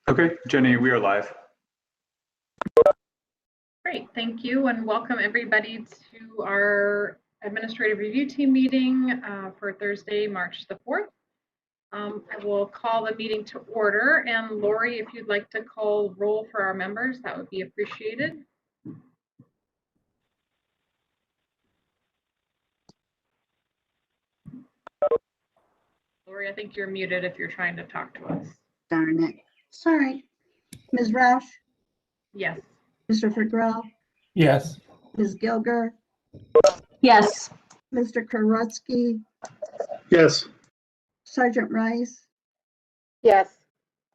Okay, Jenny, we are live. Great, thank you, and welcome everybody to our administrative review team meeting for Thursday, March the 4th. I will call the meeting to order, and Lori, if you'd like to call roll for our members, that would be appreciated. Lori, I think you're muted if you're trying to talk to us. Darn it. Sorry. Ms. Roush? Yes. Mr. Figrell? Yes. Ms. Gilger? Yes. Mr. Karutsky? Yes. Sergeant Rice? Yes.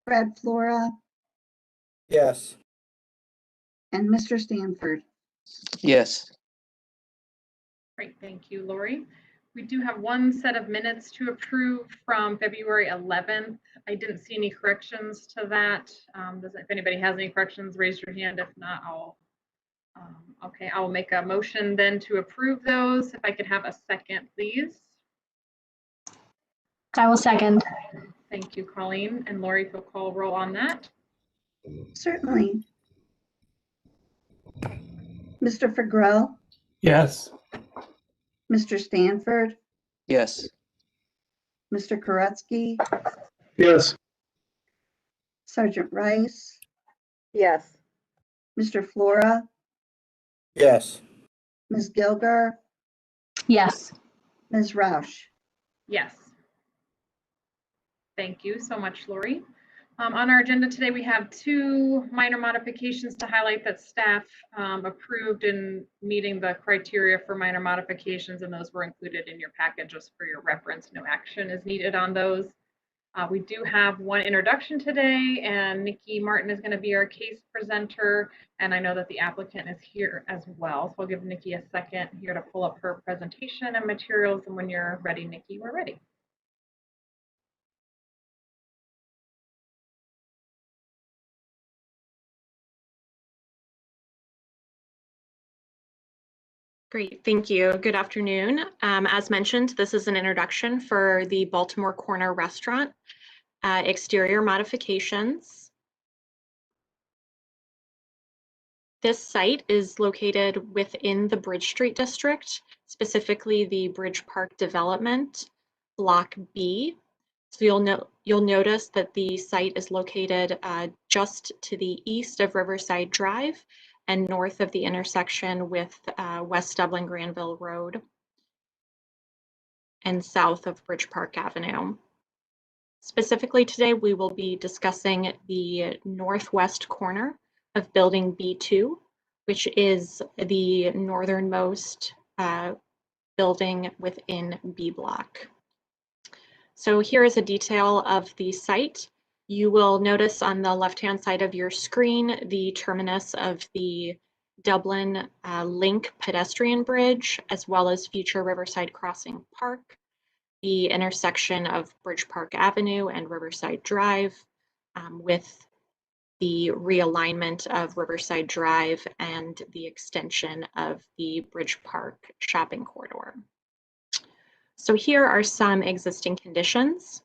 Brad Flora? Yes. And Mr. Stanford? Yes. Great, thank you, Lori. We do have one set of minutes to approve from February 11th. I didn't see any corrections to that. If anybody has any corrections, raise your hand. If not, I'll make a motion then to approve those. If I could have a second, please. I will second. Thank you, Colleen. And Lori, if you'll call roll on that. Certainly. Mr. Figrell? Yes. Mr. Stanford? Yes. Mr. Karutsky? Yes. Sergeant Rice? Yes. Mr. Flora? Yes. Ms. Gilger? Yes. Ms. Roush? Yes. Thank you so much, Lori. On our agenda today, we have two minor modifications to highlight that staff approved in meeting the criteria for minor modifications, and those were included in your package just for your reference. No action is needed on those. We do have one introduction today, and Nikki Martin is going to be our case presenter, and I know that the applicant is here as well. So I'll give Nikki a second here to pull up her presentation and materials, and when you're ready, Nikki, we're ready. Great, thank you. Good afternoon. As mentioned, this is an introduction for the Baltimore Corner Restaurant exterior modifications. This site is located within the Bridge Street district, specifically the Bridge Park Development, Block B. So you'll notice that the site is located just to the east of Riverside Drive and north of the intersection with West Dublin Granville Road and south of Bridge Park Avenue. Specifically today, we will be discussing the northwest corner of Building B2, which is the northernmost building within B block. So here is a detail of the site. You will notice on the left-hand side of your screen the terminus of the Dublin Link pedestrian bridge, as well as future Riverside Crossing Park, the intersection of Bridge Park Avenue and Riverside Drive, with the realignment of Riverside Drive and the extension of the Bridge Park shopping corridor. So here are some existing conditions.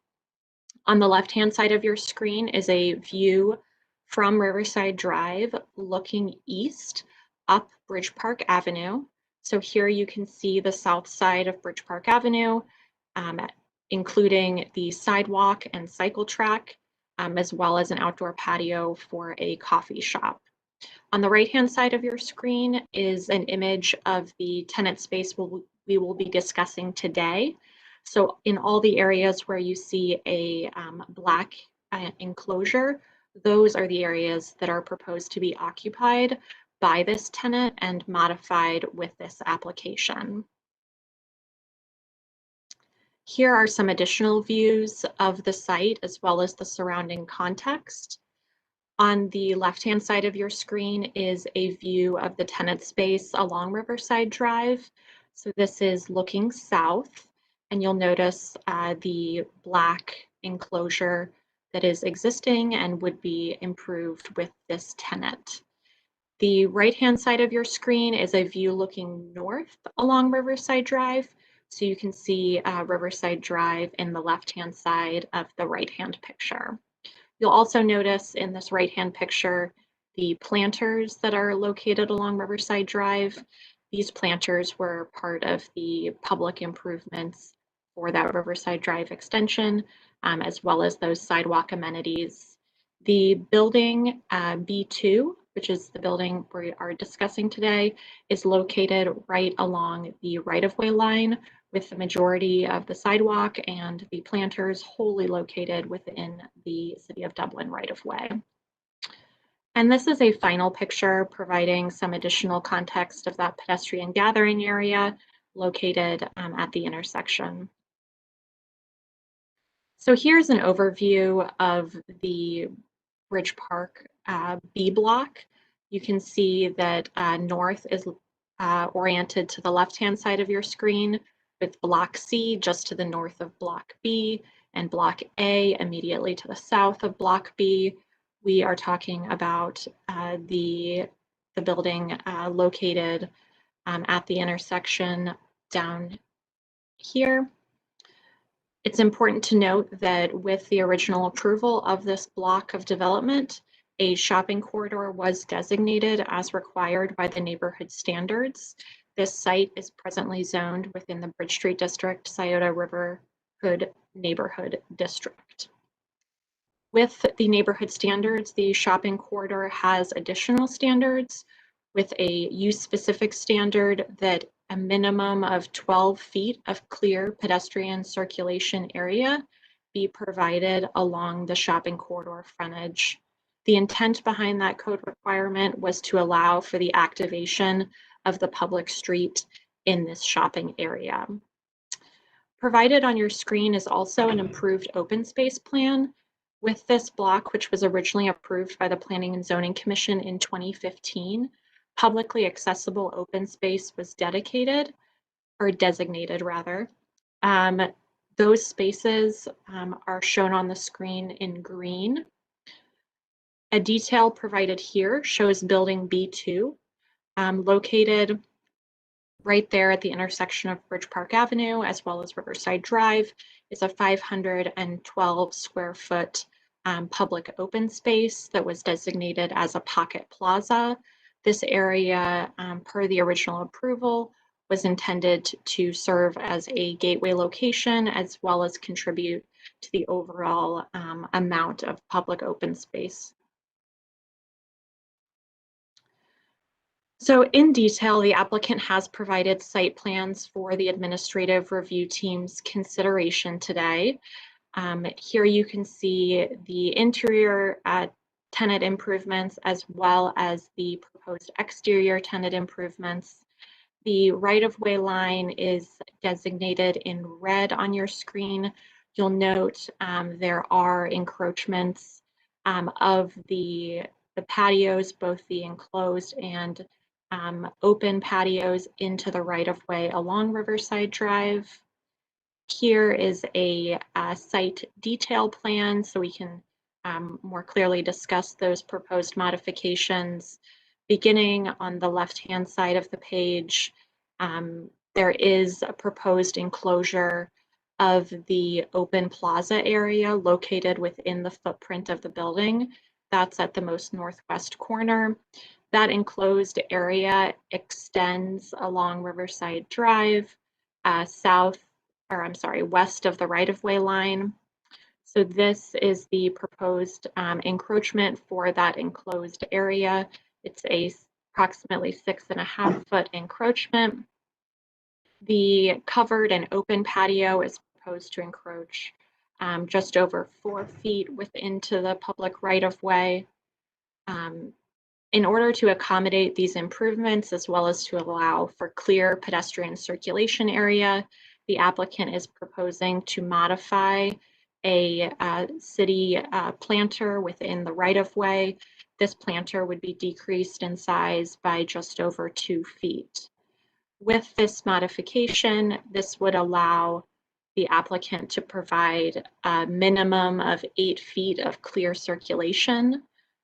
On the left-hand side of your screen is a view from Riverside Drive looking east up Bridge Park Avenue. So here you can see the south side of Bridge Park Avenue, including the sidewalk and cycle track, as well as an outdoor patio for a coffee shop. On the right-hand side of your screen is an image of the tenant space we will be discussing today. So in all the areas where you see a black enclosure, those are the areas that are proposed to be occupied by this tenant and modified with this application. Here are some additional views of the site as well as the surrounding context. On the left-hand side of your screen is a view of the tenant space along Riverside Drive. So this is looking south, and you'll notice the black enclosure that is existing and would be improved with this tenant. The right-hand side of your screen is a view looking north along Riverside Drive. So you can see Riverside Drive in the left-hand side of the right-hand picture. You'll also notice in this right-hand picture the planters that are located along Riverside Drive. These planters were part of the public improvements for that Riverside Drive extension, as well as those sidewalk amenities. The building B2, which is the building we are discussing today, is located right along the right-of-way line, with the majority of the sidewalk and the planters wholly located within the City of Dublin right-of-way. And this is a final picture providing some additional context of that pedestrian gathering area located at the intersection. So here's an overview of the Bridge Park B block. You can see that north is oriented to the left-hand side of your screen, with Block C just to the north of Block B and Block A immediately to the south of Block B. We are talking about the building located at the intersection down here. It's important to note that with the original approval of this block of development, a shopping corridor was designated as required by the neighborhood standards. This site is presently zoned within the Bridge Street District, Scioto River Hood Neighborhood District. With the neighborhood standards, the shopping corridor has additional standards, with a use-specific standard that a minimum of 12 feet of clear pedestrian circulation area be provided along the shopping corridor frontage. The intent behind that code requirement was to allow for the activation of the public street in this shopping area. Provided on your screen is also an improved open space plan. With this block, which was originally approved by the Planning and Zoning Commission in 2015, publicly accessible open space was dedicated, or designated rather. Those spaces are shown on the screen in green. A detail provided here shows building B2, located right there at the intersection of Bridge Park Avenue as well as Riverside Drive. Is a 512 square foot public open space that was designated as a pocket plaza. This area, per the original approval, was intended to serve as a gateway location as well as contribute to the overall amount of public open space. So in detail, the applicant has provided site plans for the administrative review team's consideration today. Here you can see the interior tenant improvements as well as the proposed exterior tenant improvements. The right-of-way line is designated in red on your screen. You'll note there are encroachments of the patios, both the enclosed and open patios into the right-of-way along Riverside Drive. Here is a site detail plan so we can more clearly discuss those proposed modifications. Beginning on the left-hand side of the page, there is a proposed enclosure of the open plaza area located within the footprint of the building. That's at the most northwest corner. That enclosed area extends along Riverside Drive, west of the right-of-way line. So this is the proposed encroachment for that enclosed area. It's a approximately 6.5 foot encroachment. The covered and open patio is proposed to encroach just over 4 feet into the public right-of-way. In order to accommodate these improvements, as well as to allow for clear pedestrian circulation area, the applicant is proposing to modify a city planter within the right-of-way. This planter would be decreased in size by just over 2 feet. With this modification, this would allow the applicant to provide a minimum of 8 feet of clear circulation.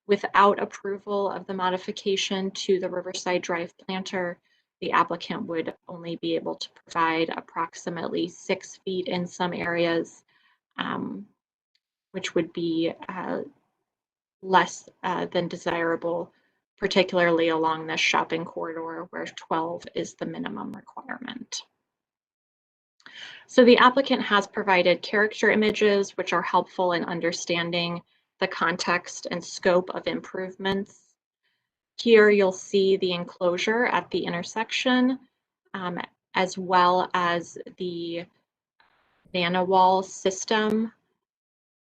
Without approval of the modification to the Riverside Drive planter, the applicant would only be able to provide approximately 6 feet in some areas, which would be less than desirable, particularly along this shopping corridor where 12 is the minimum requirement. So the applicant has provided character images which are helpful in understanding the context and scope of improvements. Here you'll see the enclosure at the intersection, as well as the nanowall system.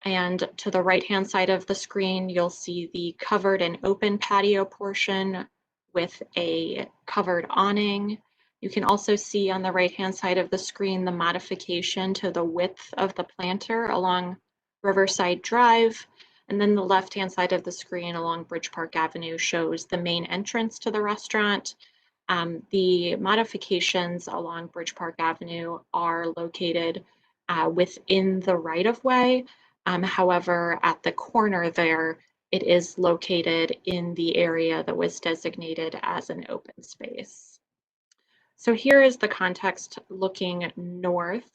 And to the right-hand side of the screen, you'll see the covered and open patio portion with a covered awning. You can also see on the right-hand side of the screen the modification to the width of the planter along Riverside Drive. And then the left-hand side of the screen along Bridge Park Avenue shows the main entrance to the restaurant. The modifications along Bridge Park Avenue are located within the right-of-way. However, at the corner there, it is located in the area that was designated as an open space. So here is the context looking north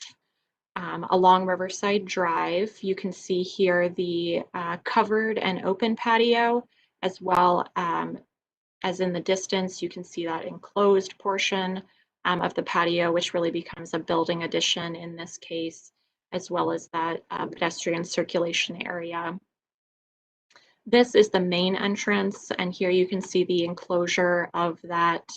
along Riverside Drive. You can see here the covered and open patio, as well as in the distance, you can see that enclosed portion of the patio, which really becomes a building addition in this case, as well as that pedestrian circulation area. This is the main entrance, and here you can see the enclosure of that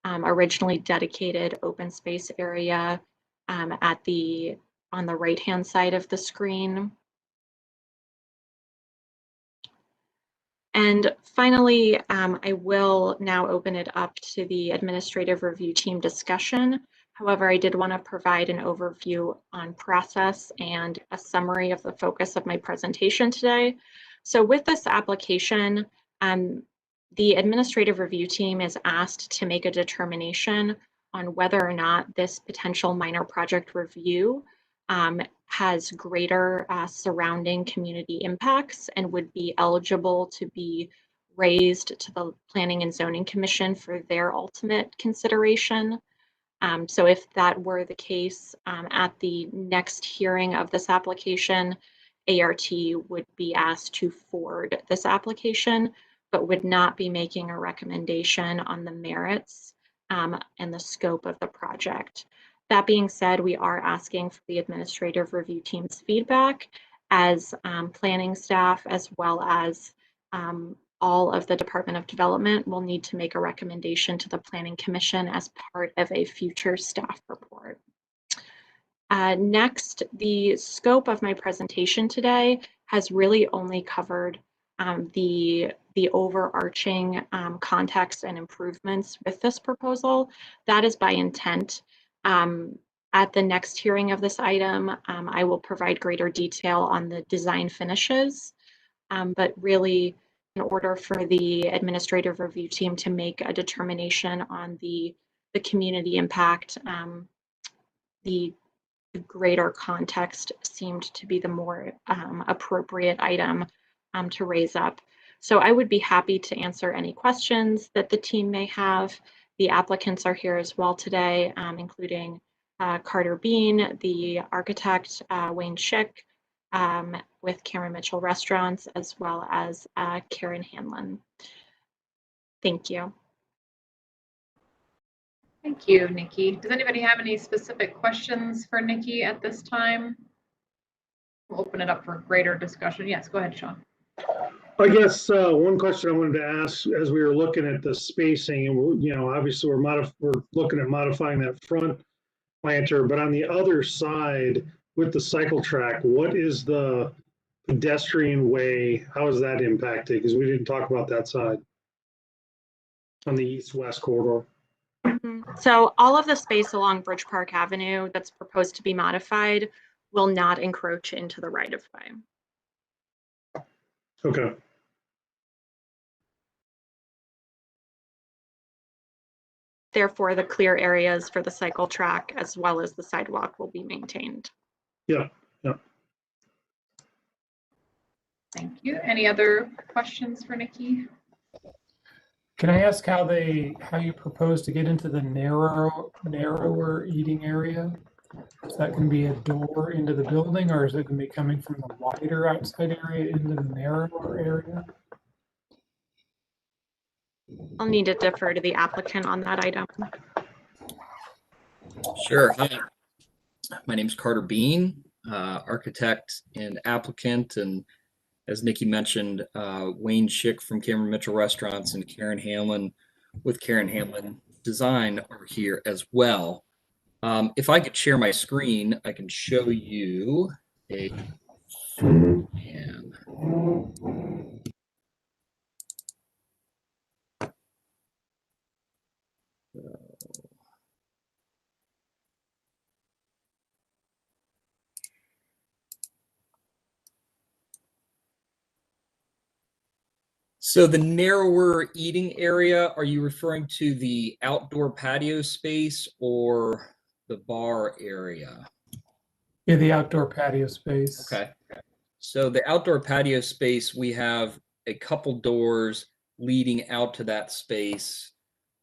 originally dedicated open space area on the right-hand side of the screen. And finally, I will now open it up to the administrative review team discussion. However, I did want to provide an overview on process and a summary of the focus of my presentation today. So with this application, the administrative review team is asked to make a determination on whether or not this potential minor project review has greater surrounding community impacts and would be eligible to be raised to the Planning and Zoning Commission for their ultimate consideration. So if that were the case, at the next hearing of this application, ART would be asked to forward this application, but would not be making a recommendation on the merits and the scope of the project. That being said, we are asking for the administrative review team's feedback as planning staff, as well as all of the Department of Development will need to make a recommendation to the Planning Commission as part of a future staff report. Next, the scope of my presentation today has really only covered the overarching context and improvements with this proposal. That is by intent. At the next hearing of this item, I will provide greater detail on the design finishes, but really in order for the administrative review team to make a determination on the community impact, the greater context seemed to be the more appropriate item to raise up. So I would be happy to answer any questions that the team may have. The applicants are here as well today, including Carter Bean, the architect, Wayne Schick, with Cameron Mitchell Restaurants, as well as Karen Hanlon. Thank you. Thank you, Nikki. Does anybody have any specific questions for Nikki at this time? We'll open it up for greater discussion. Yes, go ahead, Sean. I guess one question I wanted to ask as we were looking at the spacing, and obviously we're looking at modifying that front planter, but on the other side with the cycle track, what is the pedestrian way? How is that impacted? Because we didn't talk about that side on the east-west corridor. So all of the space along Bridge Park Avenue that's proposed to be modified will not encroach into the right-of-way. Okay. Therefore, the clear areas for the cycle track as well as the sidewalk will be maintained. Yeah. Thank you. Any other questions for Nikki? Can I ask how you propose to get into the narrower eating area? Is that going to be a door into the building, or is it going to be coming from the wider outside area into the narrower area? I'll need to defer to the applicant on that item. Sure. Hi, my name's Carter Bean, architect and applicant, and as Nikki mentioned, Wayne Schick from Cameron Mitchell Restaurants and Karen Hamlin with Karen Hamlin Design are here as well. If I could share my screen, I can show you a plan. So the narrower eating area, are you referring to the outdoor patio space or the bar area? Yeah, the outdoor patio space. Okay. So the outdoor patio space, we have a couple doors leading out to that space.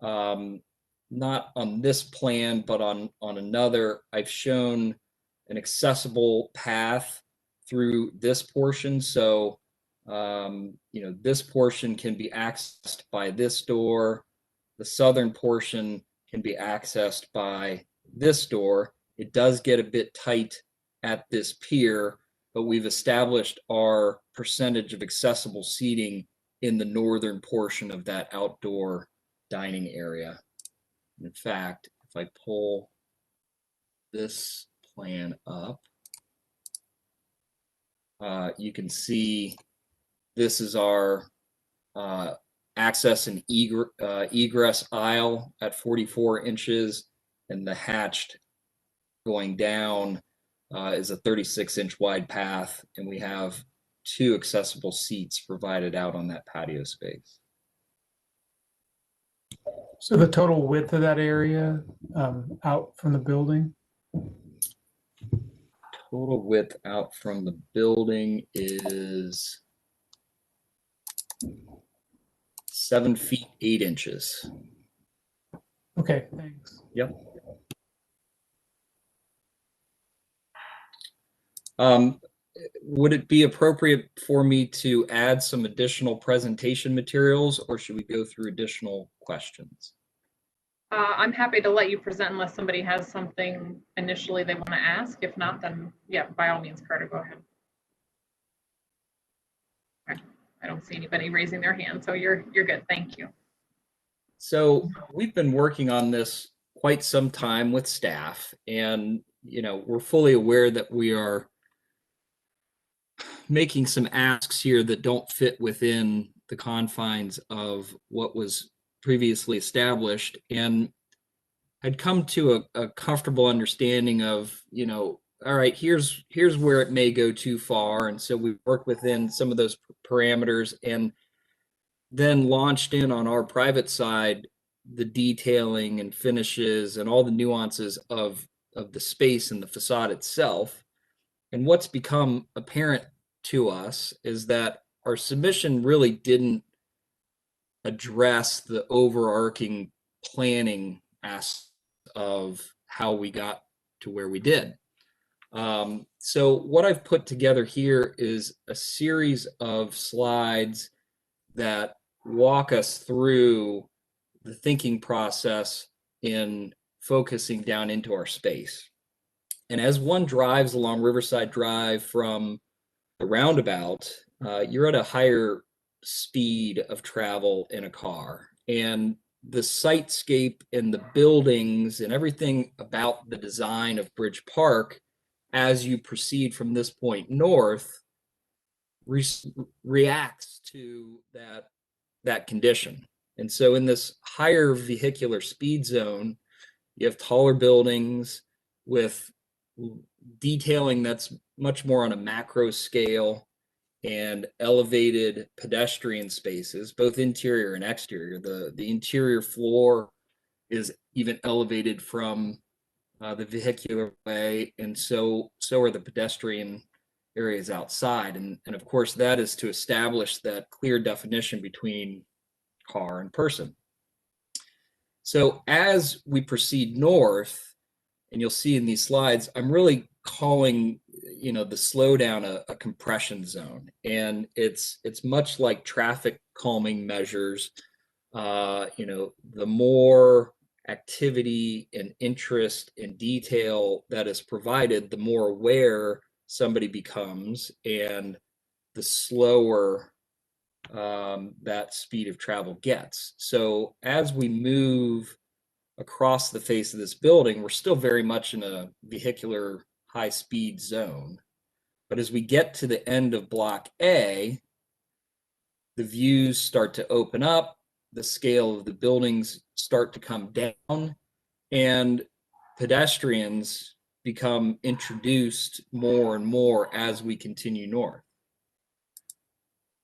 Not on this plan, but on another, I've shown an accessible path through this portion. So, this portion can be accessed by this door. The southern portion can be accessed by this door. It does get a bit tight at this pier, but we've established our percentage of accessible seating in the northern portion of that outdoor dining area. In fact, if I pull this plan up, you can see this is our access and egress aisle at 44 inches, and the hatched going down is a 36-inch wide path, and we have 2 accessible seats provided out on that patio space. So the total width of that area out from the building? Total width out from the building is 7 feet 8 inches. Okay, thanks. Yep. Would it be appropriate for me to add some additional presentation materials, or should we go through additional questions? I'm happy to let you present unless somebody has something initially they want to ask. If not, then yeah, by all means, Carter, go ahead. Okay. I don't see anybody raising their hand, so you're good. Thank you. So we've been working on this quite some time with staff, and we're fully aware that we are making some asks here that don't fit within the confines of what was previously established. And I'd come to a comfortable understanding of, all right, here's where it may go too far. And so we work within some of those parameters and then launched in on our private side the detailing and finishes and all the nuances of the space and the facade itself. And what's become apparent to us is that our submission really didn't address the overarching planning aspect of how we got to where we did. So what I've put together here is a series of slides that walk us through the thinking process in focusing down into our space. And as one drives along Riverside Drive from the roundabout, you're at a higher speed of travel in a car. And the sitescape and the buildings and everything about the design of Bridge Park, as you proceed from this point north, reacts to that condition. And so in this higher vehicular speed zone, you have taller buildings with detailing that's much more on a macro scale and elevated pedestrian spaces, both interior and exterior. The interior floor is even elevated from the vehicular way, and so are the pedestrian areas outside. And of course, that is to establish that clear definition between car and person. So as we proceed north, and you'll see in these slides, I'm really calling the slowdown a compression zone, and it's much like traffic calming measures the more activity and interest and detail that is provided, the more aware somebody becomes, and the slower that speed of travel gets. So as we move across the face of this building, we're still very much in a vehicular high-speed zone. But as we get to the end of Block A, the views start to open up, the scale of the buildings start to come down, and pedestrians become introduced more and more as we continue north.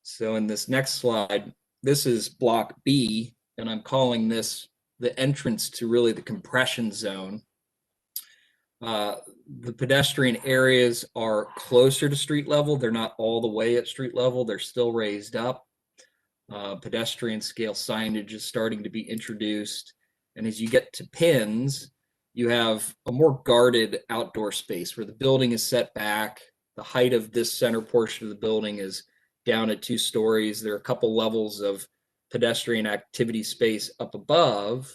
So in this next slide, this is Block B, and I'm calling this the entrance to really the compression zone. The pedestrian areas are closer to street level. They're not all the way at street level. They're still raised up. Pedestrian scale signage is starting to be introduced. And as you get to pins, you have a more guarded outdoor space where the building is set back. The height of this center portion of the building is down at 2 stories. There are a couple levels of pedestrian activity space up above.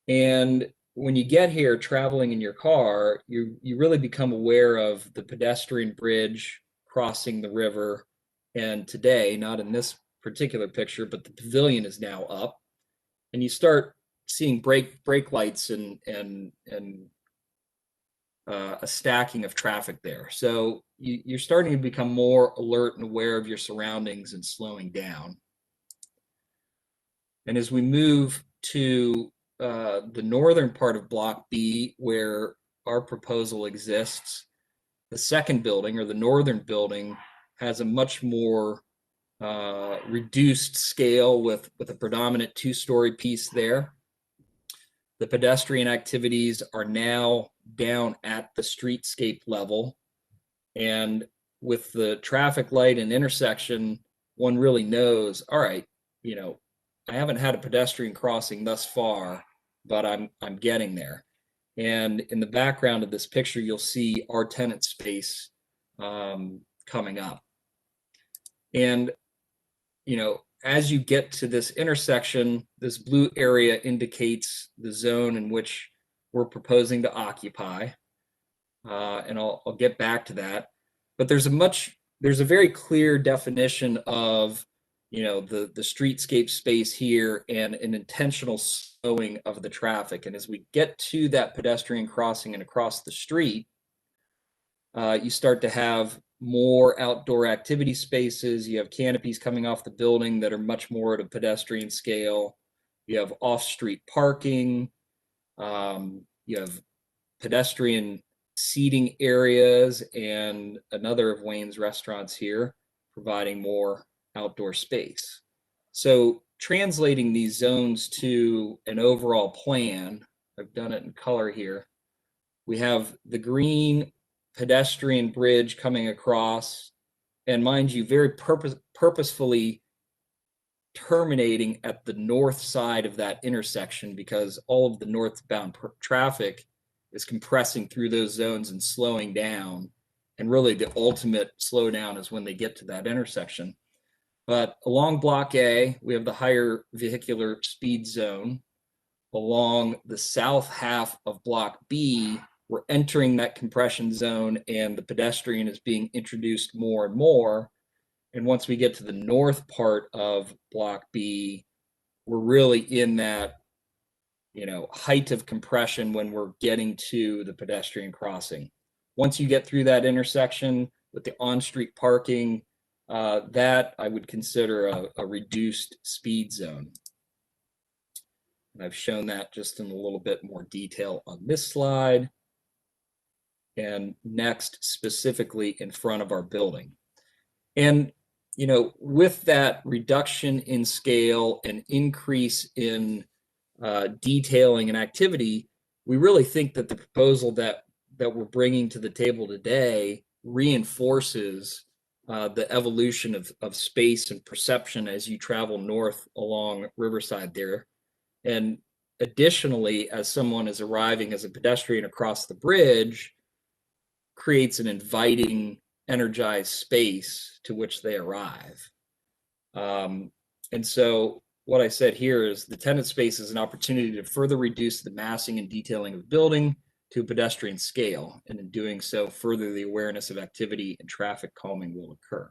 And when you get here traveling in your car, you really become aware of the pedestrian bridge crossing the river. And today, not in this particular picture, but the pavilion is now up, and you start seeing brake lights and a stacking of traffic there. So you're starting to become more alert and aware of your surroundings and slowing down. And as we move to the northern part of Block B, where our proposal exists, the second building, or the northern building, has a much more reduced scale with a predominant 2-story piece there. The pedestrian activities are now down at the streetscape level. And with the traffic light and intersection, one really knows, all right, I haven't had a pedestrian crossing thus far, but I'm getting there. And in the background of this picture, you'll see our tenant space coming up. And, as you get to this intersection, this blue area indicates the zone in which we're proposing to occupy. And I'll get back to that. But there's a very clear definition of the streetscape space here and an intentional slowing of the traffic. And as we get to that pedestrian crossing and across the street, you start to have more outdoor activity spaces. You have canopies coming off the building that are much more at a pedestrian scale. You have off-street parking. You have pedestrian seating areas, and another of Wayne's restaurants here providing more outdoor space. So translating these zones to an overall plan, I've done it in color here. We have the green pedestrian bridge coming across, and mind you, very purposefully terminating at the north side of that intersection, because all of the northbound traffic is compressing through those zones and slowing down. And really the ultimate slowdown is when they get to that intersection. But along Block A, we have the higher vehicular speed zone. Along the south half of Block B, we're entering that compression zone, and the pedestrian is being introduced more and more. And once we get to the north part of Block B, we're really in that, height of compression when we're getting to the pedestrian crossing. Once you get through that intersection with the on-street parking, that I would consider a reduced speed zone. And I've shown that just in a little bit more detail on this slide. And next, specifically in front of our building. And, with that reduction in scale and increase in detailing and activity, we really think that the proposal that we're bringing to the table today reinforces the evolution of space and perception as you travel north along Riverside there. And additionally, as someone is arriving as a pedestrian across the bridge, creates an inviting, energized space to which they arrive. And so what I said here is the tenant space is an opportunity to further reduce the massing and detailing of the building to a pedestrian scale, and in doing so, further the awareness of activity and traffic calming will occur.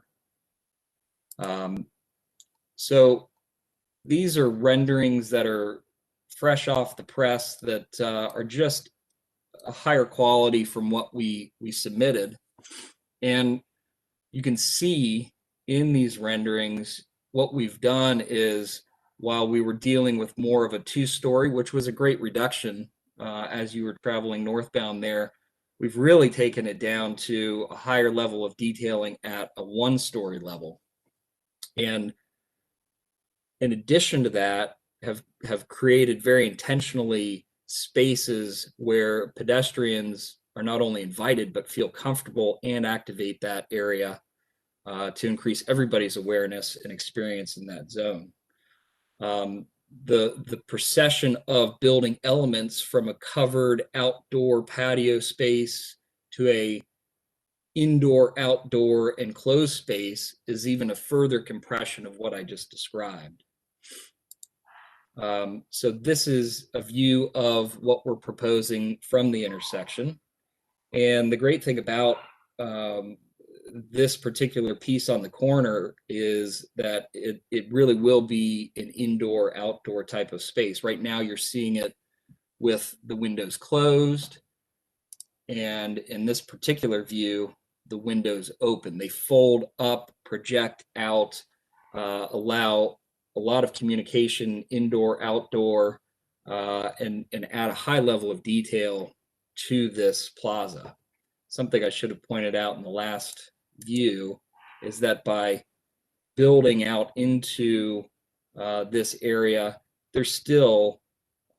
So these are renderings that are fresh off the press that are just a higher quality from what we submitted. And you can see in these renderings, what we've done is, while we were dealing with more of a 2-story, which was a great reduction as you were traveling northbound there, we've really taken it down to a higher level of detailing at a 1-story level. And in addition to that, have created very intentionally spaces where pedestrians are not only invited, but feel comfortable and activate that area to increase everybody's awareness and experience in that zone. The procession of building elements from a covered outdoor patio space to a indoor outdoor enclosed space is even a further compression of what I just described. So this is a view of what we're proposing from the intersection. And the great thing about this particular piece on the corner is that it really will be an indoor outdoor type of space. Right now you're seeing it with the windows closed, and in this particular view the windows open. They fold up, project out, allow a lot of communication indoor outdoor, and add a high level of detail to this plaza. Something I should have pointed out in the last view is that by building out into this area, there's still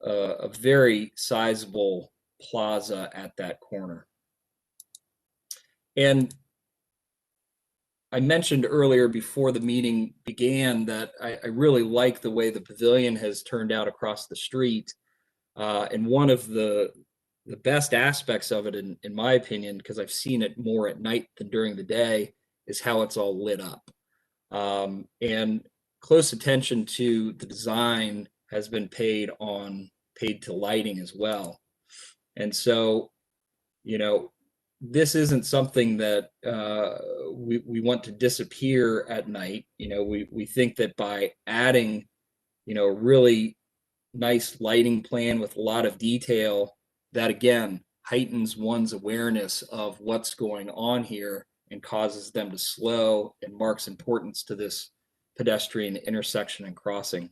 a very sizable plaza at that corner. And I mentioned earlier before the meeting began that I really like the way the pavilion has turned out across the street. And one of the best aspects of it, in my opinion, because I've seen it more at night than during the day, is how it's all lit up. And close attention to the design has been paid to lighting as well. And so, you know, this isn't something that we want to disappear at night. You know, we think that by adding, you know, a really nice lighting plan with a lot of detail, that again heightens one's awareness of what's going on here and causes them to slow and marks importance to this pedestrian intersection and crossing.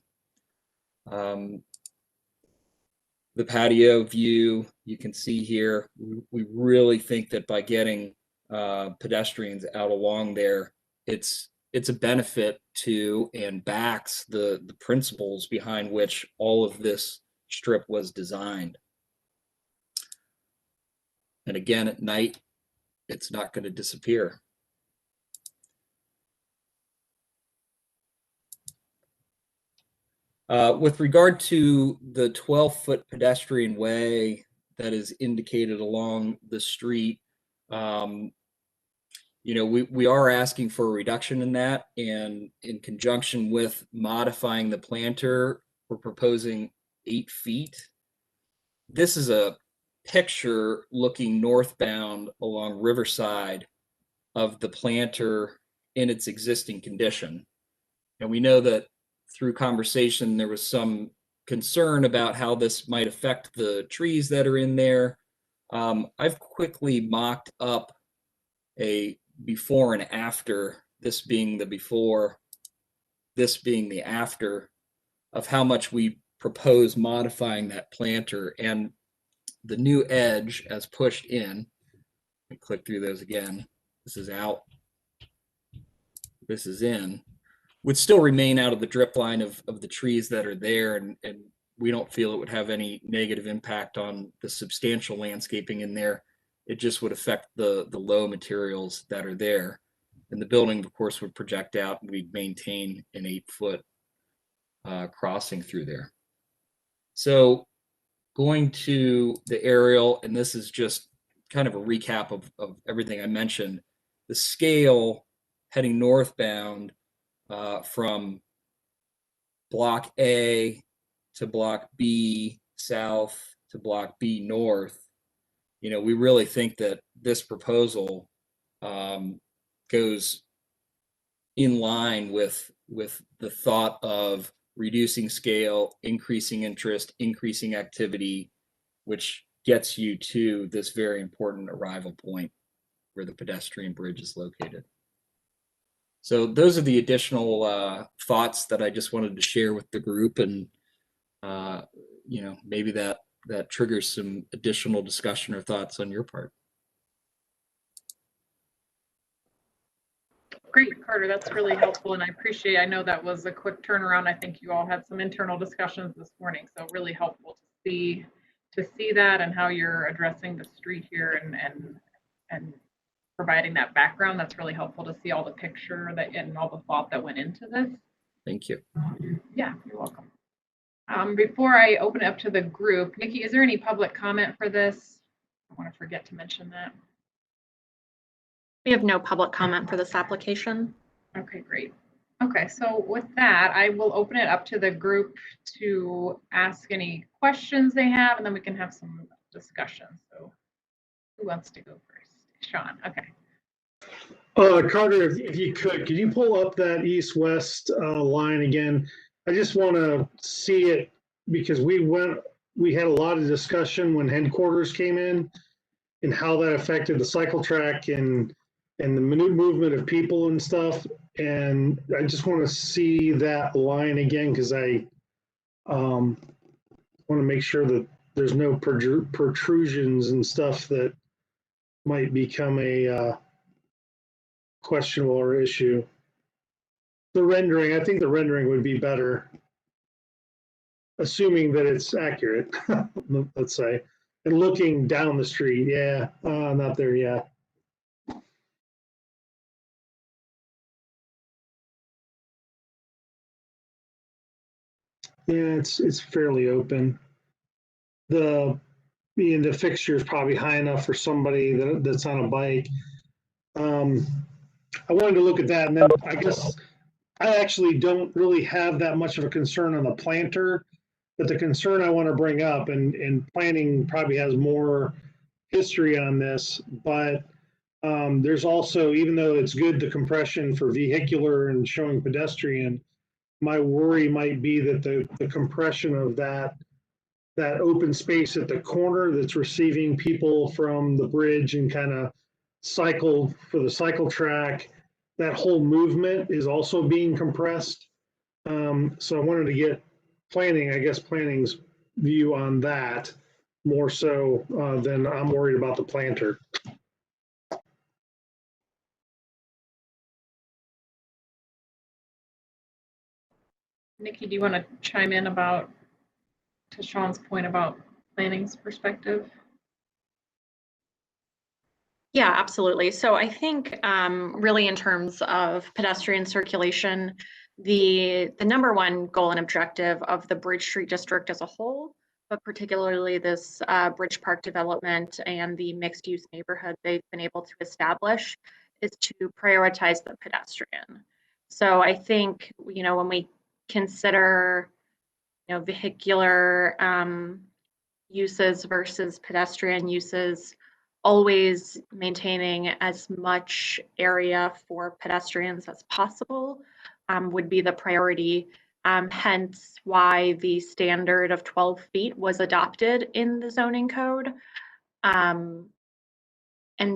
The patio view you can see here, we really think that by getting pedestrians out along there, it's a benefit to and backs the principles behind which all of this strip was designed. And again, at night, it's not going to disappear. With regard to the 12-foot pedestrian way that is indicated along the street, you know, we are asking for a reduction in that, and in conjunction with modifying the planter, we're proposing 8 feet. This is a picture looking northbound along Riverside of the planter in its existing condition. And we know that through conversation, there was some concern about how this might affect the trees that are in there. I've quickly mocked up a before and after, this being the before, this being the after, of how much we propose modifying that planter. And the new edge as pushed in, click through those again, this is out, this is in, would still remain out of the drip line of the trees that are there, and we don't feel it would have any negative impact on the substantial landscaping in there. It just would affect the low materials that are there. And the building, of course, would project out, and we'd maintain an 8-foot crossing through there. So going to the aerial, and this is just kind of a recap of everything I mentioned, the scale heading northbound from block A to block B south to block B north, you know, we really think that this proposal goes in line with the thought of reducing scale, increasing interest, increasing activity, which gets you to this very important arrival point where the pedestrian bridge is located. So those are the additional thoughts that I just wanted to share with the group, and you know, maybe that triggers some additional discussion or thoughts on your part. Great, Carter, that's really helpful, and I appreciate, I know that was a quick turnaround. I think you all had some internal discussions this morning, so really helpful to see that and how you're addressing the street here and providing that background. That's really helpful to see all the picture that and all the thought that went into this. Thank you. Yeah, you're welcome. Before I open it up to the group, Nikki, is there any public comment for this? I want to forget to mention that. We have no public comment for this application. Okay, great. Okay, so with that, I will open it up to the group to ask any questions they have, and then we can have some discussion. So who wants to go first? Sean, okay. Carter, if you could you pull up that east-west line again? I just want to see it because we had a lot of discussion when headquarters came in and how that affected the cycle track and the movement of people and stuff. And I just want to see that line again because I want to make sure that there's no protrusions and stuff that might become a questionable or issue. The rendering, I think the rendering would be better, assuming that it's accurate, let's say. And looking down the street, yeah, not there yet. Yeah, it's fairly open. The fixture is probably high enough for somebody that's on a bike. I wanted to look at that, and then I guess I actually don't really have that much of a concern on the planter, but the concern I want to bring up, and planning probably has more history on this, but there's also, even though it's good, the compression for vehicular and showing pedestrian, my worry might be that the compression of that open space at the corner that's receiving people from the bridge and kind of cycle for the cycle track, that whole movement is also being compressed. So I wanted to get planning's view on that more so than I'm worried about the planter. Nikki, do you want to chime in to Sean's point about planning's perspective? Yeah, absolutely. So I think really in terms of pedestrian circulation, the number one goal and objective of the Bridge Street District as a whole, but particularly this Bridge Park development and the mixed use neighborhood they've been able to establish, is to prioritize the pedestrian. So I think, you know, when we consider, you know, vehicular uses versus pedestrian uses, always maintaining as much area for pedestrians as possible would be the priority. Hence why the standard of 12 feet was adopted in the zoning code. And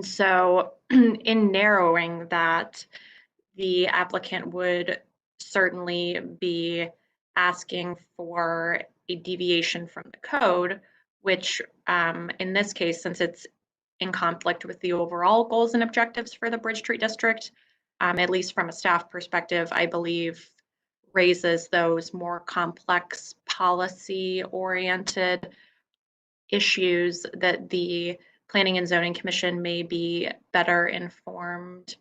so in narrowing that, the applicant would certainly be asking for a deviation from the code, which in this case, since it's in conflict with the overall goals and objectives for the Bridge Street District, at least from a staff perspective, I believe raises those more complex policy-oriented issues that the Planning and Zoning Commission may be better informed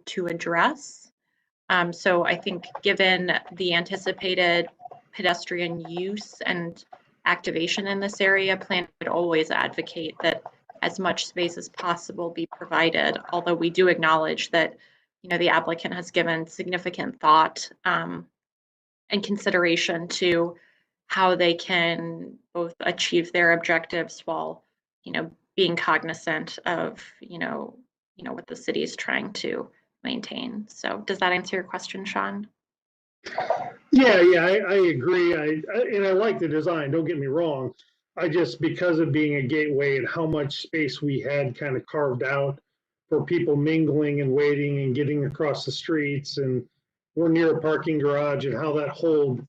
to address. So I think given the anticipated pedestrian use and activation in this area, Planning would always advocate that as much space as possible be provided, although we do acknowledge that, you know, the applicant has given significant thought and and consideration to how they can both achieve their objectives while, being cognizant of, what the city is trying to maintain. So does that answer your question, Sean? Yeah, I agree. And I like the design, don't get me wrong. I just, because of being a gateway and how much space we had kind of carved out for people mingling and waiting and getting across the streets, and we're near a parking garage, and how that whole,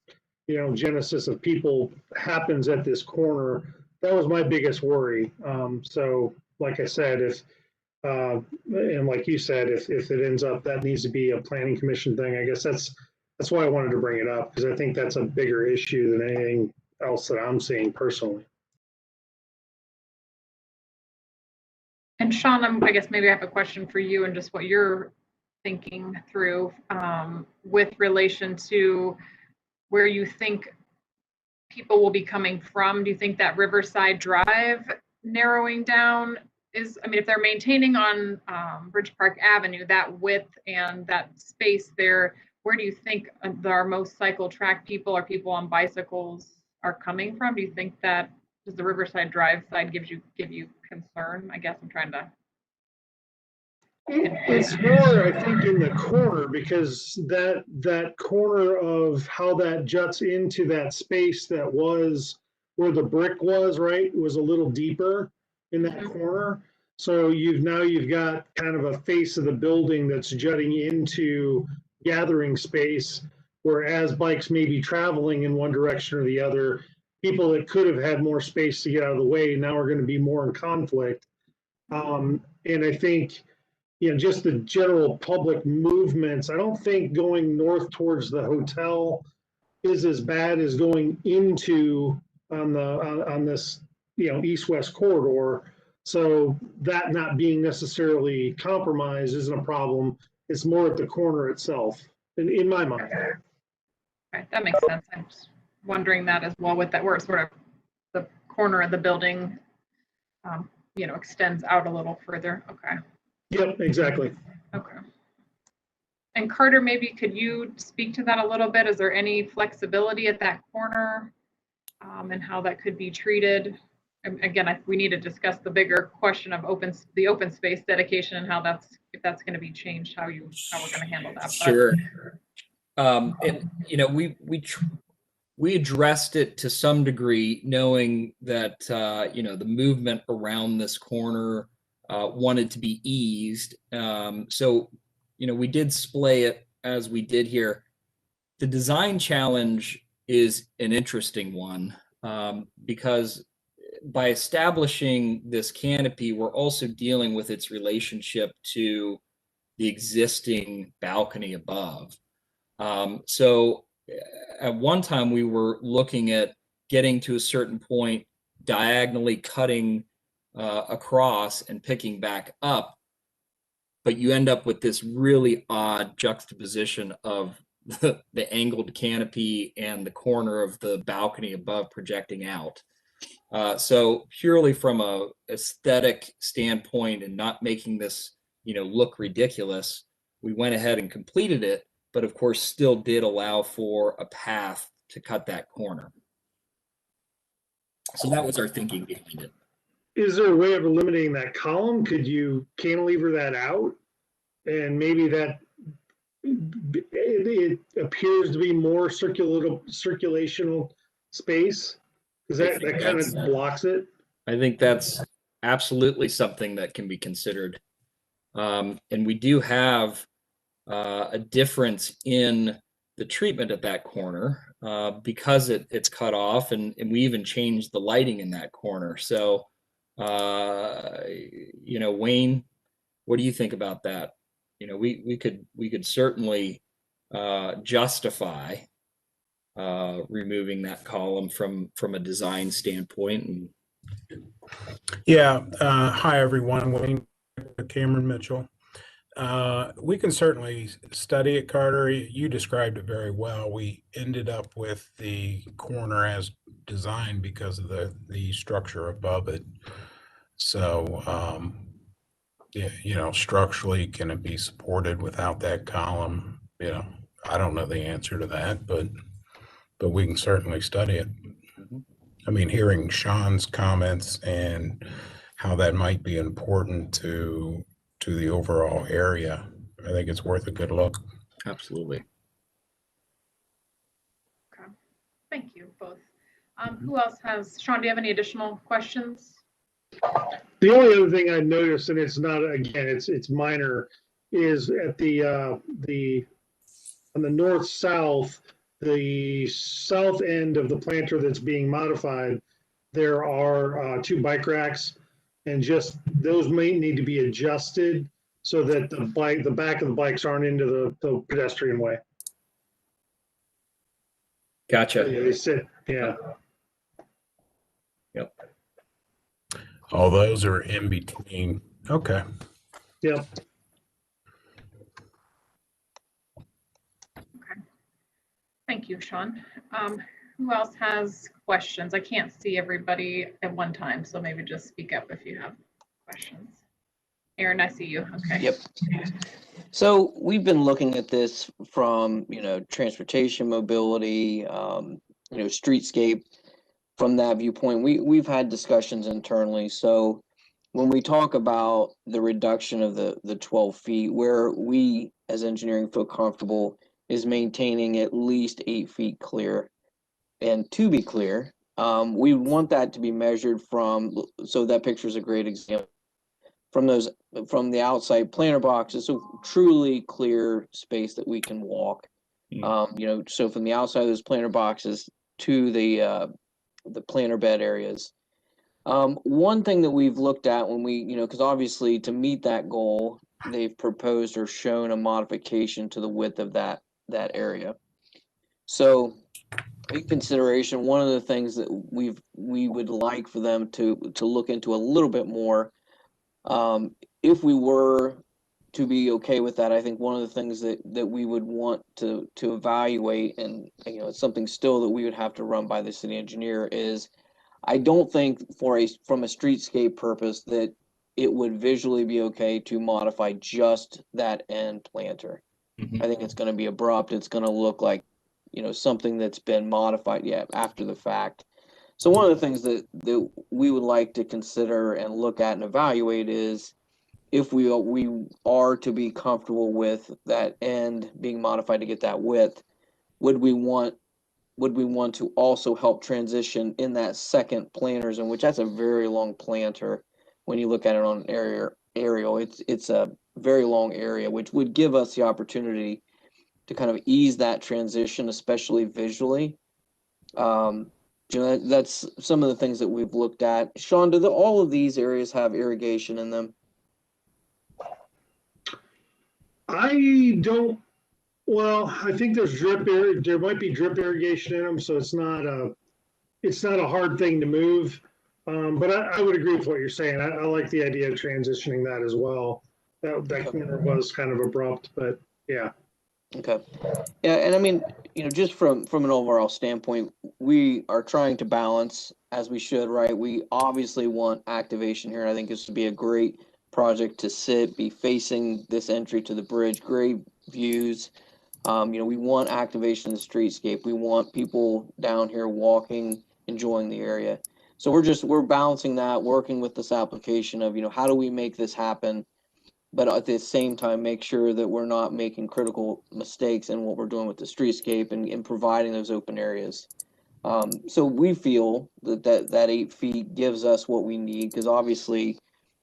genesis of people happens at this corner, that was my biggest worry. So like I said, and like you said, if it ends up that needs to be a planning commission thing, I guess that's why I wanted to bring it up, because I think that's a bigger issue than anything else that I'm seeing personally. And Sean, I guess maybe I have a question for you and just what you're thinking through with relation to where you think people will be coming from. Do you think that Riverside Drive narrowing down is, if they're maintaining on Bridge Park Avenue, that width and that space there, where do you think our most cycle track people or people on bicycles are coming from? Do you think that, does the Riverside Drive side give you concern? I guess I'm trying to. It's more, I think, in the corner, because that corner of how that juts into that space that was where the brick was, right, was a little deeper in that corner. So you've got kind of a face of the building that's jutting into gathering space, whereas bikes may be traveling in one direction or the other. People that could have had more space to get out of the way now are going to be more in conflict. And I think, just the general public movements, I don't think going north towards the hotel is as bad as going into on this, east-west corridor. So that not being necessarily compromised isn't a problem. It's more at the corner itself, in my mind. Okay, that makes sense. I'm just wondering that as well, with that, where it's sort of the corner of the building, extends out a little further. Okay. Yep, exactly. Okay. And Carter, maybe could you speak to that a little bit? Is there any flexibility at that corner, and how that could be treated? Again, we need to discuss the bigger question of the open space dedication and how if that's going to be changed, how we're going to handle that. Sure. And we addressed it to some degree, knowing that the movement around this corner wanted to be eased. So we did splay it as we did here. The design challenge is an interesting one, because by establishing this canopy, we're also dealing with its relationship to the existing balcony above. So at one time we were looking at getting to a certain point, diagonally cutting across and picking back up, but you end up with this really odd juxtaposition of the angled canopy and the corner of the balcony above projecting out. So purely from a aesthetic standpoint and not making this, look ridiculous, we went ahead and completed it, but of course still did allow for a path to cut that corner. So that was our thinking behind it. Is there a way of eliminating that column? Could you cantilever that out? And maybe that it appears to be more circulational space? Because that kind of blocks it. I think that's absolutely something that can be considered. And we do have a difference in the treatment at that corner because it's cut off, and we even changed the lighting in that corner. So, Wayne, what do you think about that? We could certainly justify removing that column from a design standpoint. And yeah, hi everyone, Wayne, Cameron Mitchell. We can certainly study it, Carter. You described it very well. We ended up with the corner as designed because of the structure above it. So, structurally, can it be supported without that column? I don't know the answer to that, but but we can certainly study it. Mhm. I mean, hearing Sean's comments and how that might be important to the overall area, I think it's worth a good look. Absolutely. Okay. Thank you both. Who else has, Sean, do you have any additional questions? The only other thing I noticed, and it's not, again, it's minor, is at the on the north-south, the south end of the planter that's being modified, there are 2 bike racks, and just those may need to be adjusted so that the back of the bikes aren't into the pedestrian way. Gotcha. Yeah, they sit, yeah. Yep. All those are in between. Okay. Yep. Okay. Thank you, Sean. Who else has questions? I can't see everybody at one time, so maybe just speak up if you have questions. Aaron, I see you. Okay. Yep. So we've been looking at this from, transportation, mobility, streetscape. From that viewpoint, we've had discussions internally. So when we talk about the reduction of the 12 feet, where we as engineering feel comfortable is maintaining at least 8 feet clear. And to be clear, we want that to be measured from, so that picture is a great example, from the outside planter boxes, so truly clear space that we can walk. So from the outside of those planter boxes to the planter bed areas. One thing that we've looked at when we, because obviously to meet that goal, they've proposed or shown a modification to the width of that area. So in consideration, one of the things that we would like for them to look into a little bit more, if we were to be okay with that, I think one of the things that we would want to evaluate, and it's something still that we would have to run by the city engineer, is I don't think from a streetscape purpose that it would visually be okay to modify just that end planter. Mhm. I think it's going to be abrupt. It's going to look like something that's been modified after the fact. So one of the things that we would like to consider and look at and evaluate is if we are to be comfortable with that end being modified to get that width, would we want to also help transition in that second planter zone, which that's a very long planter when you look at it on an aerial. It's a very long area, which would give us the opportunity to kind of ease that transition, especially visually. That's some of the things that we've looked at. Sean, do all of these areas have irrigation in them? I don't, well, I think there's there might be drip irrigation in them, so it's not a hard thing to move. But I would agree with what you're saying. I like the idea of transitioning that as well. That corner was kind of abrupt, but yeah. Okay. Yeah, and I mean, just from an overall standpoint, we are trying to balance, as we should, right? We obviously want activation here. I think this would be a great project to be facing this entry to the bridge, great views. We want activation in the streetscape. We want people down here walking, enjoying the area. So we're balancing that, working with this application of, how do we make this happen? But at the same time, make sure that we're not making critical mistakes in what we're doing with the streetscape and providing those open areas. So we feel that 8 feet gives us what we need, because obviously,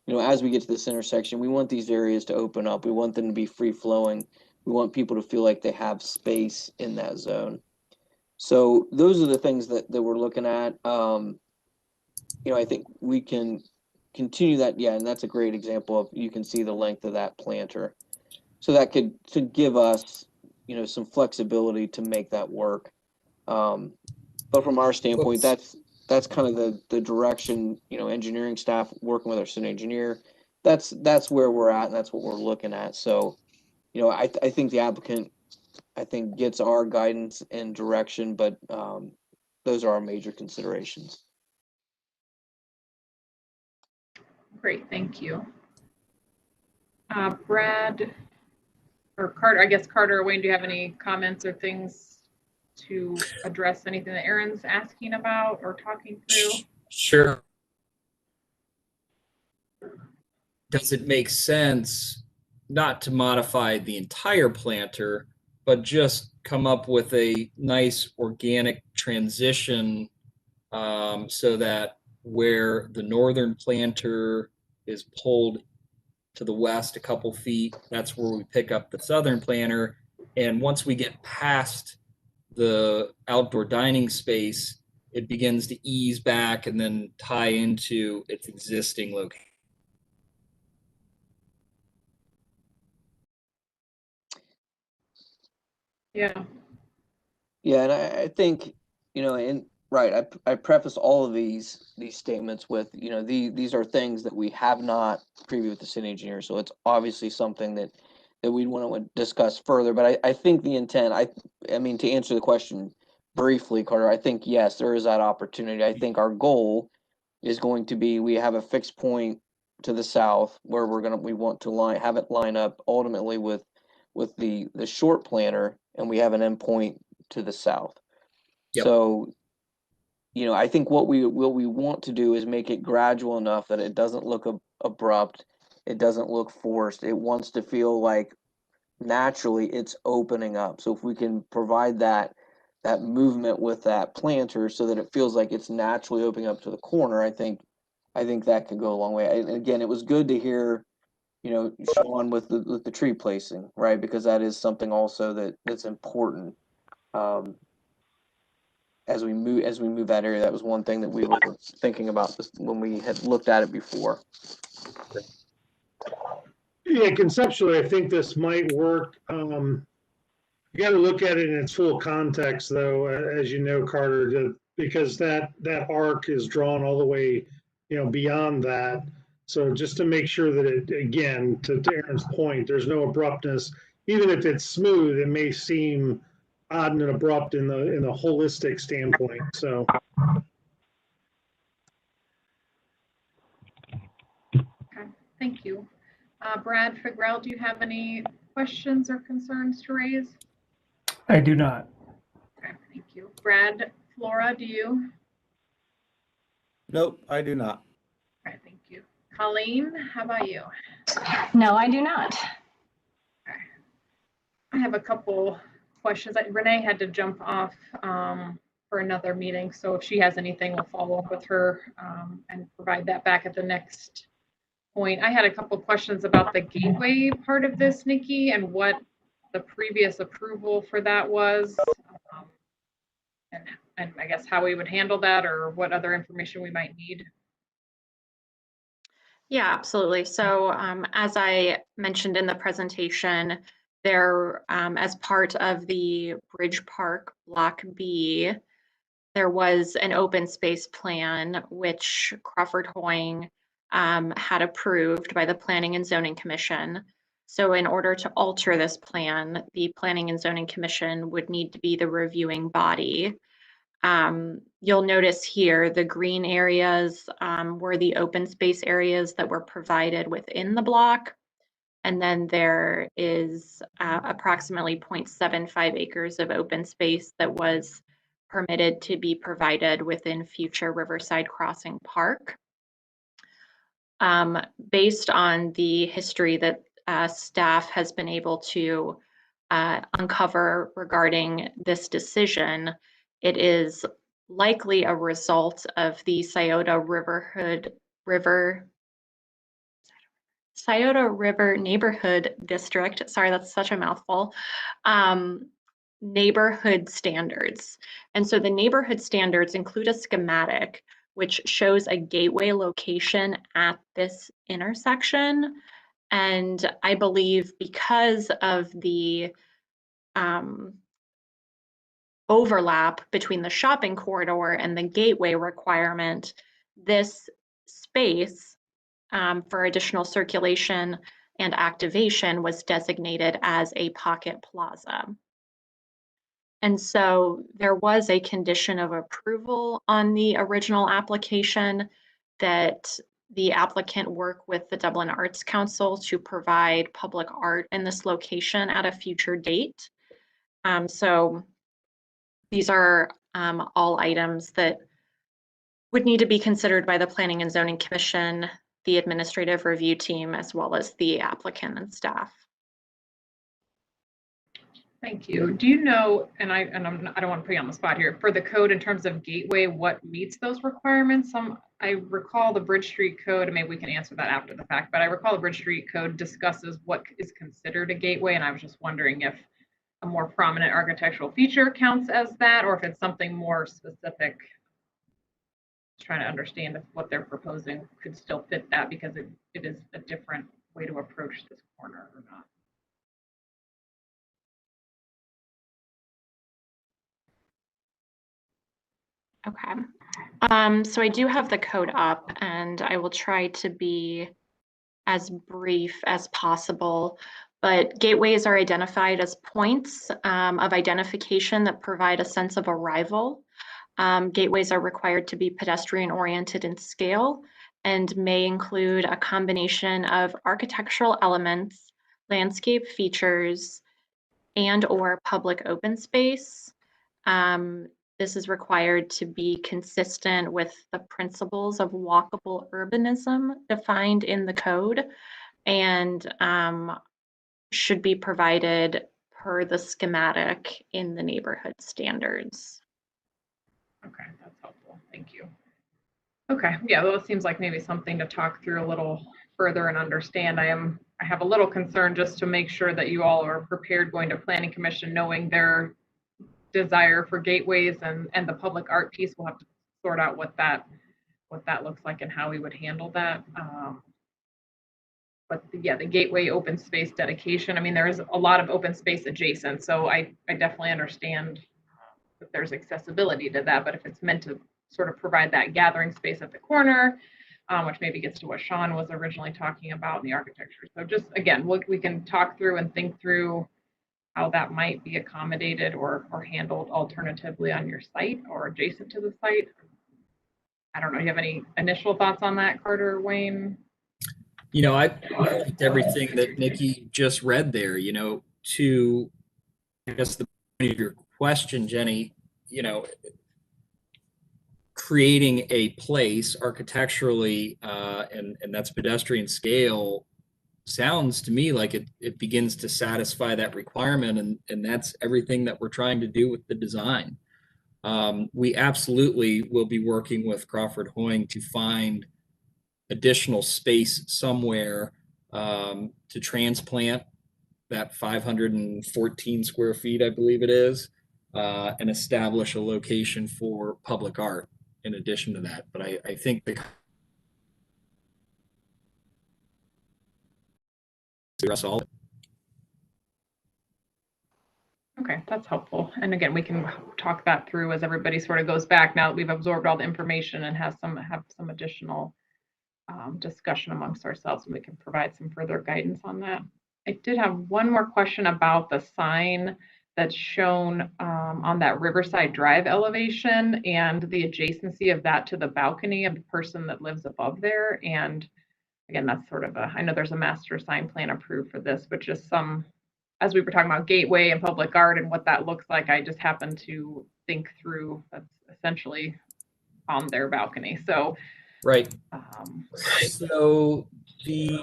as we get to this intersection, we want these areas to open up. We want them to be free flowing. We want people to feel like they have space in that zone. So those are the things that we're looking at. I think we can continue that. Yeah, and that's a great example of, you can see the length of that planter. So that could give us, some flexibility to make that work. But from our standpoint, that's kind of the direction, engineering staff working with our city engineer, that's where we're at, and that's what we're looking at. So, I think the applicant, gets our guidance and direction, but those are our major considerations. Great, thank you. Brad or Carter, I guess Carter or Wayne, do you have any comments or things to address anything that Aaron's asking about or talking through? Sure. Does it make sense not to modify the entire planter, but just come up with a nice organic transition so that where the northern planter is pulled to the west a couple feet, that's where we pick up the southern planter. And once we get past the outdoor dining space, it begins to ease back and then tie into its existing location. Yeah. Yeah, and I think, and right, I preface all of these statements with, these are things that we have not previewed with the city engineer, so it's obviously something that we want to discuss further. But I think the intent, I mean, to answer the question briefly, Carter, I think yes, there is that opportunity. I think our goal is going to be we have a fixed point to the south where we want to have it line up ultimately with the short planter, and we have an endpoint to the south. Yep. So, I think what we want to do is make it gradual enough that it doesn't look abrupt, it doesn't look forced. It wants to feel like naturally it's opening up. So if we can provide that movement with that planter so that it feels like it's naturally opening up to the corner, I think that could go a long way. And again, it was good to hear, Sean with the tree placing, right? Because that is something also that's important. As we move that area, that was one thing that we were thinking about this when we had looked at it before. Yeah, conceptually, I think this might work. You got to look at it in its full context, though, as you know, Carter, because that arc is drawn all the way, beyond that. So just to make sure that it, again, to Aaron's point, there's no abruptness. Even if it's smooth, it may seem odd and abrupt in the holistic standpoint. So. Okay, thank you. Brad Figrell, do you have any questions or concerns to raise? I do not. Okay, thank you. Brad Flora, do you? Nope, I do not. Okay, thank you. Colleen, how about you? No, I do not. Okay. I have a couple questions. Renee had to jump off for another meeting, so if she has anything, we'll follow up with her and provide that back at the next point. I had a couple questions about the gateway part of this, Nikki, and what the previous approval for that was, and I guess how we would handle that or what other information we might need. Yeah, absolutely. So as I mentioned in the presentation, there, as part of the Bridge Park Block B, there was an open space plan which Crawford Hoying had approved by the Planning and Zoning Commission. So in order to alter this plan, the Planning and Zoning Commission would need to be the reviewing body. You'll notice here the green areas were the open space areas that were provided within the block. And then there is approximately 0.75 acres of open space that was permitted to be provided within future Riverside Crossing Park. Based on the history that staff has been able to uncover regarding this decision, it is likely a result of the Scioto River Neighborhood District, sorry, that's such a mouthful, neighborhood standards. And so the neighborhood standards include a schematic which shows a gateway location at this intersection. And I believe because of the overlap between the shopping corridor and the gateway requirement, this space for additional circulation and activation was designated as a pocket plaza. And so there was a condition of approval on the original application that the applicant work with the Dublin Arts Council to provide public art in this location at a future date. So These are all items that would need to be considered by the Planning and Zoning Commission, the administrative review team, as well as the applicant and staff. Thank you. Do you know, and I don't want to put you on the spot here, for the code in terms of gateway, what meets those requirements? I recall the Bridge Street Code, and maybe we can answer that after the fact, but I recall the Bridge Street Code discusses what is considered a gateway, and I was just wondering if a more prominent architectural feature counts as that, or if it's something more specific. Just trying to understand if what they're proposing could still fit that, because it is a different way to approach this corner or not. Okay. So I do have the code up, and I will try to be as brief as possible. But gateways are identified as points of identification that provide a sense of arrival. Gateways are required to be pedestrian oriented in scale and may include a combination of architectural elements, landscape features, and or public open space. This is required to be consistent with the principles of walkable urbanism defined in the code, and should be provided per the schematic in the neighborhood standards. Okay, that's helpful. Thank you. Okay, yeah, well, it seems like maybe something to talk through a little further and understand. I have a little concern just to make sure that you all are prepared going to Planning Commission, knowing their desire for gateways and the public art piece. We'll have to sort out what that looks like and how we would handle that. But yeah, the gateway open space dedication, I mean, there is a lot of open space adjacent, so I definitely understand that there's accessibility to that, but if it's meant to sort of provide that gathering space at the corner, which maybe gets to what Sean was originally talking about in the architecture. So just, again, we can talk through and think through how that might be accommodated or handled alternatively on your site or adjacent to the site. I don't know, you have any initial thoughts on that, Carter or Wayne? You know, I liked everything that Nikki just read there, you know, to, I guess, the point of your question, Jenny, you know, creating a place architecturally, and that's pedestrian scale, sounds to me like it begins to satisfy that requirement, and that's everything that we're trying to do with the design. We absolutely will be working with Crawford Hoying to find additional space somewhere to transplant that 514 square feet, I believe it is, and establish a location for public art in addition to that. But I think the all. Okay, that's helpful. And again, we can talk that through as everybody sort of goes back now that we've absorbed all the information and have some additional discussion amongst ourselves, and we can provide some further guidance on that. I did have one more question about the sign that's shown on that Riverside Drive elevation and the adjacency of that to the balcony of the person that lives above there. And again, that's sort of I know there's a master sign plan approved for this, but just as we were talking about gateway and public art and what that looks like, I just happened to think through that's essentially on their balcony. So right. So the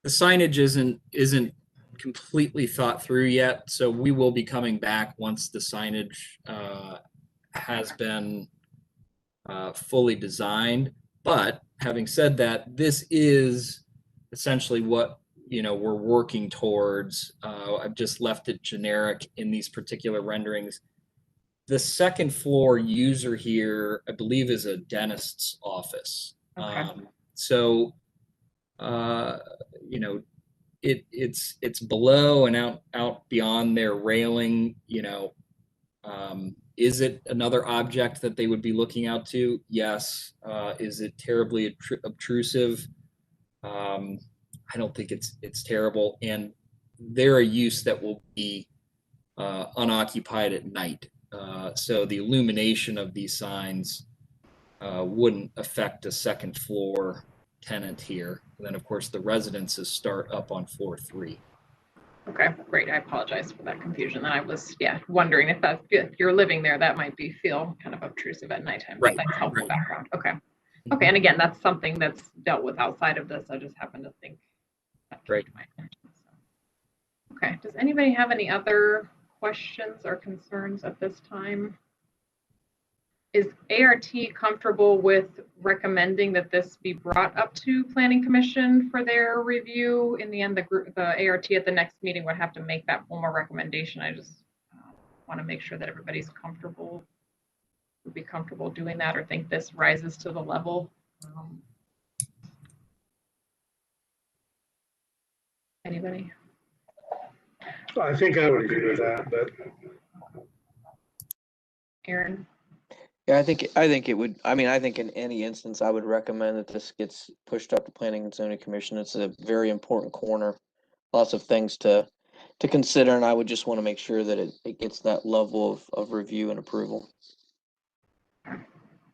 signage isn't completely thought through yet. So we will be coming back once the signage has been fully designed. But having said that, this is essentially what we're working towards. I've just left it generic in these particular renderings. The second floor user here, I believe, is a dentist's office. Okay. So, it's below and out beyond their railing. Is it another object that they would be looking out to? Yes. Is it terribly obtrusive? I don't think it's terrible, and they're a use that will be unoccupied at night. So the illumination of these signs wouldn't affect a second floor tenant here. And then, of course, the residences start up on floor 3. Okay, great. I apologize for that confusion. I was, wondering if you're living there, that might feel kind of obtrusive at nighttime. But Right, that's helpful right. background. Okay. Okay, and again, that's something that's dealt with outside of this. I just happened to think that came Right. to my attention. So. Okay, does anybody have any other questions or concerns at this time? Is ART comfortable with recommending that this be brought up to Planning Commission for their review? In the end, the ART at the next meeting would have to make that formal recommendation. I just want to make sure that everybody's comfortable, would be comfortable doing that, or think this rises to the level. Anybody? I think I would agree with that, but Aaron? Yeah, I think it would, I think in any instance, I would recommend that this gets pushed up to Planning and Zoning Commission. It's a very important corner. Lots of things to consider, and I would just want to make sure that it gets that level of review and approval.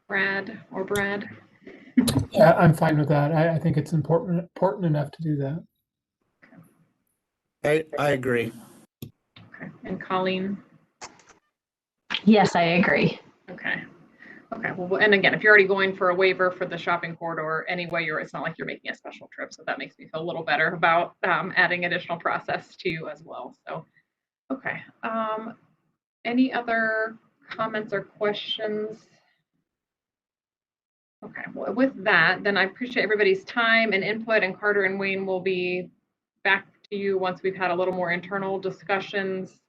Brad or Brad? Yeah, I'm fine with that. I think it's important enough to do that. I agree. Okay, and Colleen? Yes, I agree. Okay. Okay, well, and again, if you're already going for a waiver for the shopping corridor anyway, it's not like you're making a special trip. So that makes me feel a little better about adding additional process to you as well. So, okay. Any other comments or questions? Okay, well, with that, then I appreciate everybody's time and input, and Carter and Wayne will be back to you once we've had a little more internal discussions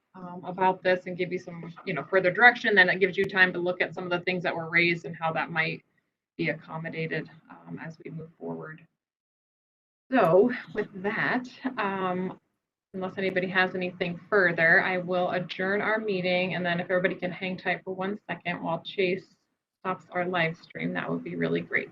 about this and give you some, further direction. Then it gives you time to look at some of the things that were raised and how that might be accommodated as we move forward. So with that, unless anybody has anything further, I will adjourn our meeting. And then if everybody can hang tight for 1 second while Chase stops our live stream, that would be really great.